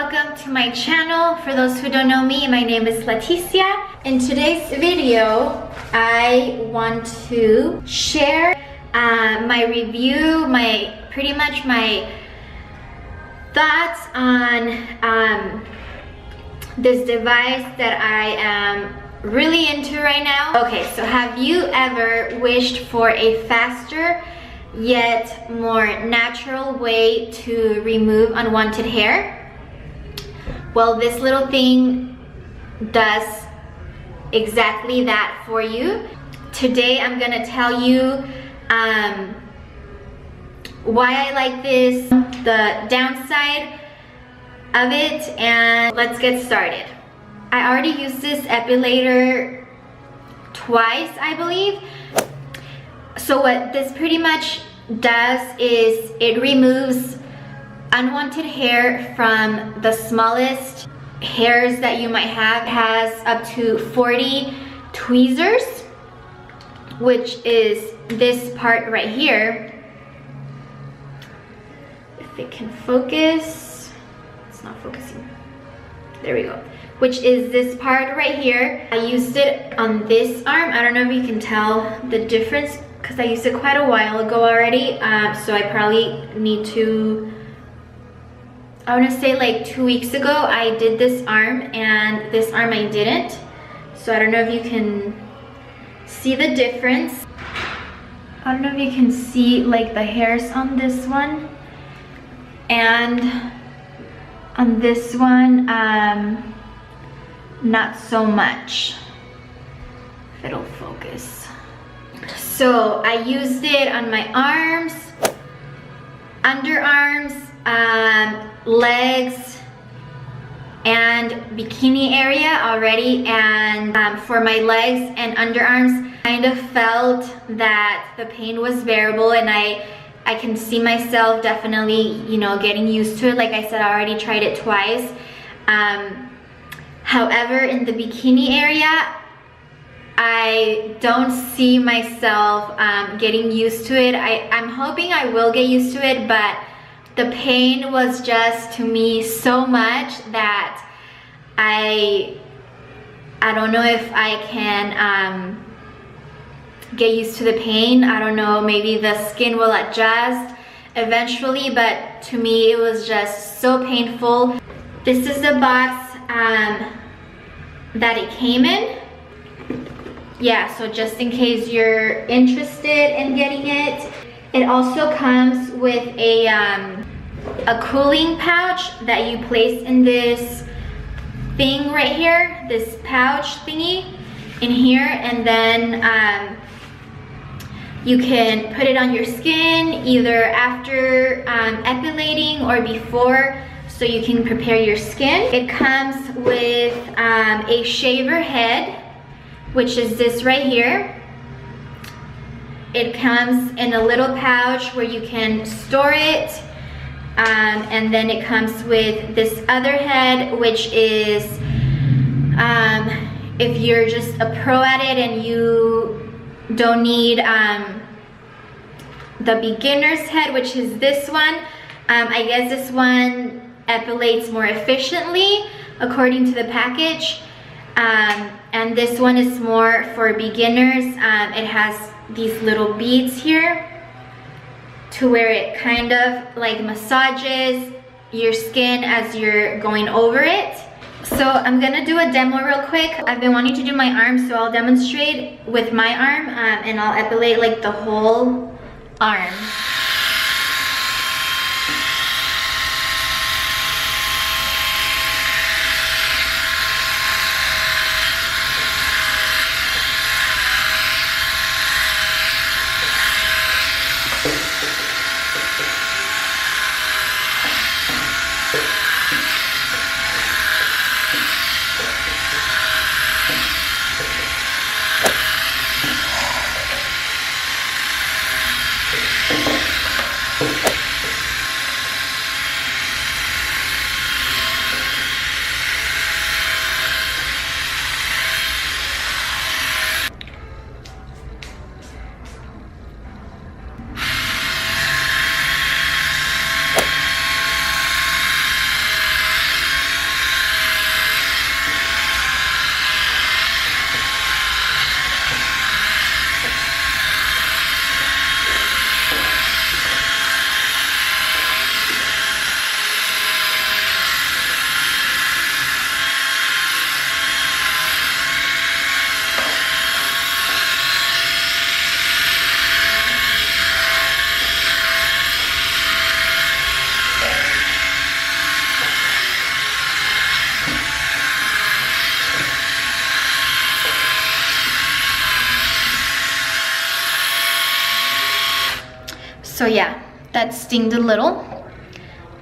welcome to my channel. For those who don't know me, my name is Leticia. In today's video, I want to share my review, pretty much my thoughts on this device that I am really into right now. Okay, so have you ever wished for a faster yet more natural way to remove unwanted hair? Well, this little thing does exactly that for you. Today I'm gonna tell you why I like this, the downside of it, and let's get started. I already used this epilator twice, I believe. So what this pretty much does is it removes unwanted hair from the smallest hairs that you might have. It has up to 40 tweezers, which is this part right here. If it can focus, it's not focusing. There we go. Which is this part right here. I used it on this arm. I don't know if you can tell the difference because I used it quite a while ago already. So I probably need to, I want to say like 2 weeks ago, I did this arm and this arm I didn't. So I don't know if you can see the difference. I don't know if you can see like the hairs on this one and on this one, not so much. If it'll focus. So I used it on my arms, underarms, legs, and bikini area already. And for my legs and underarms, I kind of felt that the pain was bearable, and I can see myself definitely, you know, getting used to it. Like I said, I already tried it twice. However, in the bikini area, I don't see myself getting used to it. I'm hoping I will get used to it, but the pain was just, to me, so much that I don't know if I can get used to the pain. I don't know, maybe the skin will adjust eventually, but to me it was just so painful. This is the box that it came in. Yeah, so just in case you're interested in getting it. It also comes with a cooling pouch that you place in this thing right here, this pouch thingy in here, and then you can put it on your skin either after epilating or before, so you can prepare your skin. It comes with a shaver head, which is this right here. It comes in a little pouch where you can store it, and then it comes with this other head, which is if you're just a pro at it and you don't need the beginner's head, which is this one. I guess this one epilates more efficiently according to the package, and this one is more for beginners. It has these little beads here to where it kind of like massages your skin as you're going over it. So I'm gonna do a demo real quick. I've been wanting to do my arm, so I'll demonstrate with my arm, and I'll epilate like the whole arm. So yeah, that stinged a little,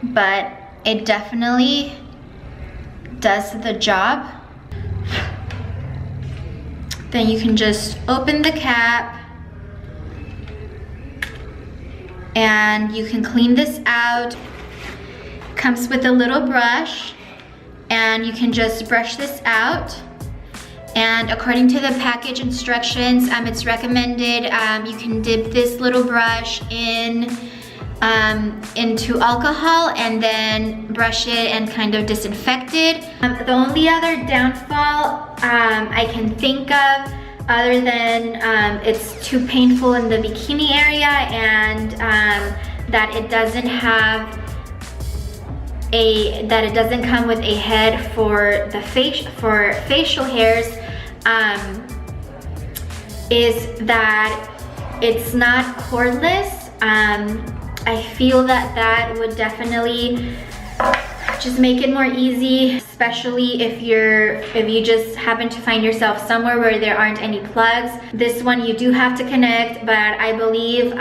but it definitely does the job. Then you can just open the cap and you can clean this out. Comes with a little brush and you can just brush this out. And according to the package instructions, it's recommended you can dip this little brush into alcohol and then brush it and kind of disinfect it. The only other downfall I can think of, other than it's too painful in the bikini area and that it doesn't come with a head for the facial hairs, is that it's not cordless. I feel that would definitely just make it more easy, especially if you just happen to find yourself somewhere where there aren't any plugs. This one you do have to connect, but I believe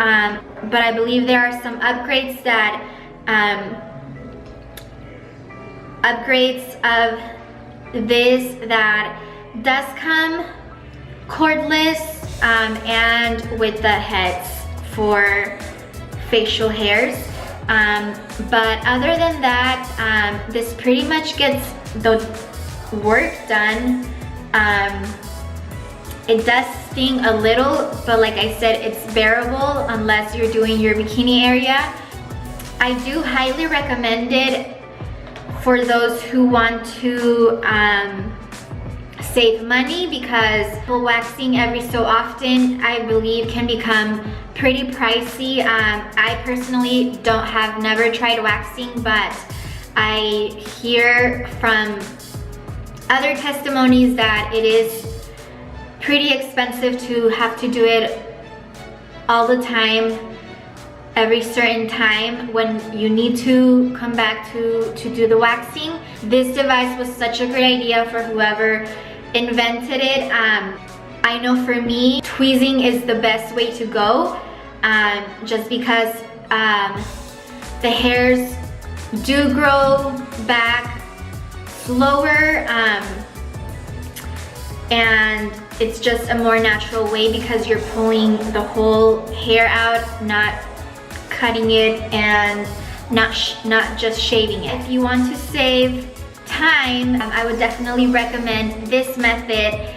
there are some upgrades that upgrades of this that does come cordless and with the heads for facial hairs. But other than that, this pretty much gets the work done. It does sting a little, but like I said, it's bearable unless you're doing your bikini area. I do highly recommend it for those who want to save money, because waxing every so often I believe can become pretty pricey. I personally never tried waxing, but I hear from other testimonies that it is pretty expensive to have to do it all the time, every certain time when you need to come back to do the waxing. This device was such a great idea for whoever invented it. I know for me, tweezing is the best way to go, just because the hairs do grow back slower, and it's just a more natural way because you're pulling the whole hair out, not cutting it and not just shaving it. If you want to save time, I would definitely recommend this method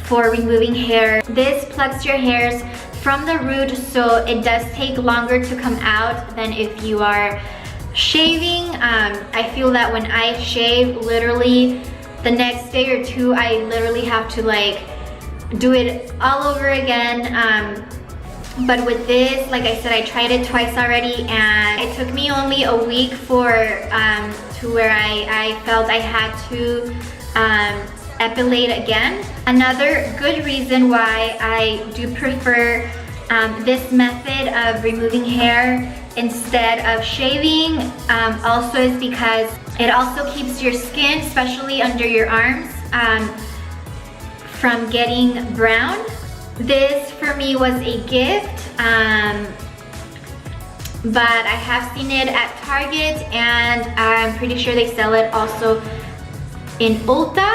for removing hair. This plucks your hairs from the root, so it does take longer to come out than if you are shaving. I feel that when I shave, literally the next day or two, I literally have to like do it all over again. But with this, like I said, I tried it twice already, and it took me only a week to where I felt I had to epilate again. Another good reason why I do prefer this method of removing hair instead of shaving also is because it also keeps your skin, especially under your arms, from getting brown. This for me was a gift, but I have seen it at Target, and I'm pretty sure they sell it also in Ulta.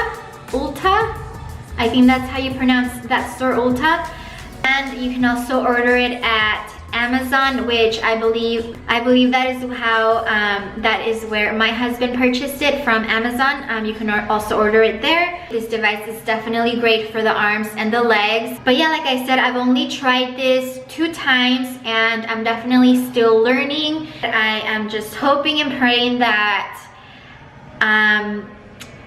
I think that's how you pronounce that store, Ulta. And you can also order it at Amazon, which I believe that is how that is where my husband purchased it, from Amazon. You can also order it there. This device is definitely great for the arms and the legs. But yeah, like I said, I've only tried this 2 times and I'm definitely still learning. I am just hoping and praying that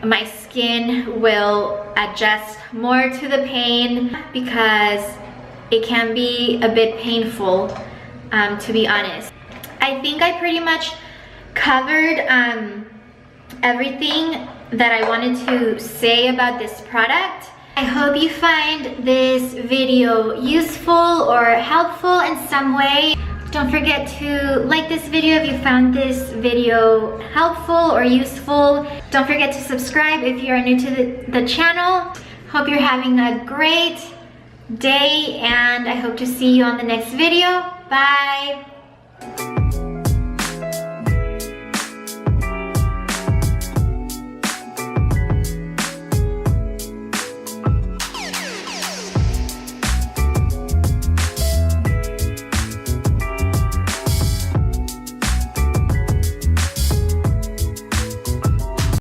my skin will adjust more to the pain, because it can be a bit painful, to be honest. I think I pretty much covered everything that I wanted to say about this product. I hope you find this video useful or helpful in some way. Don't forget to like this video if you found this video helpful or useful. Don't forget to subscribe if you are new to the channel. Hope you're having a great day, and I hope to see you on the next video. Bye! bye.